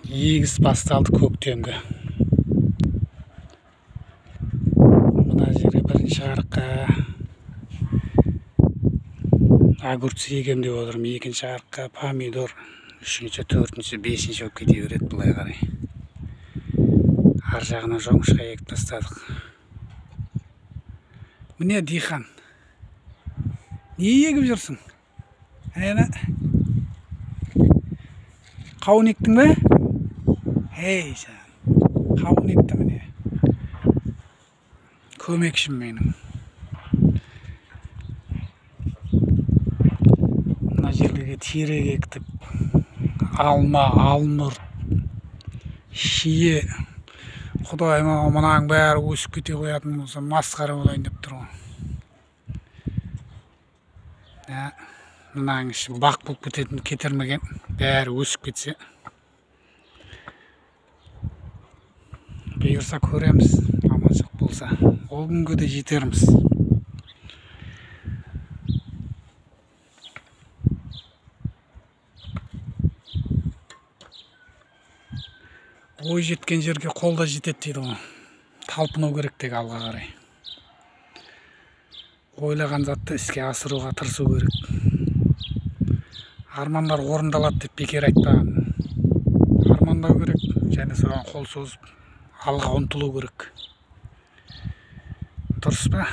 Егіс басталды көктемгі. Мына жерге бірінші арыққа огурцы егем деп отырмын. Екінші арыққа помидор, үшінші, төртінші, бесінші болып кете береді былай қарай. Ар жағына жоңышқа егіп тастадық. Міне диқан. Не егіп жүрсің? Әне қауын ектің бе? Ей сен, қауын екті міне. Көмекшім менің. Мына жерлерге терек ектік. Алма, алмұрт, шие. Құдайым, мұнаң бәрі өсіп кете қоятын болса, масқара болайын деп тұр ғой. Мынаң іші бақ болып кетермеген, бәрі өсіп кетсе. Бұйырса көреміз, аманшылық болса. Ол күнге де жетерміз. Ой жеткен жерге қолда жетеді дейді ғой. Талпыну керек тек алға қарай. Ойлаған затты іске асыруға тырысу керек. Армандар орындалады деп бекер айтпаған. Армандау керек, және соған қол созып алға ұмтылу керек. Дұрыс па?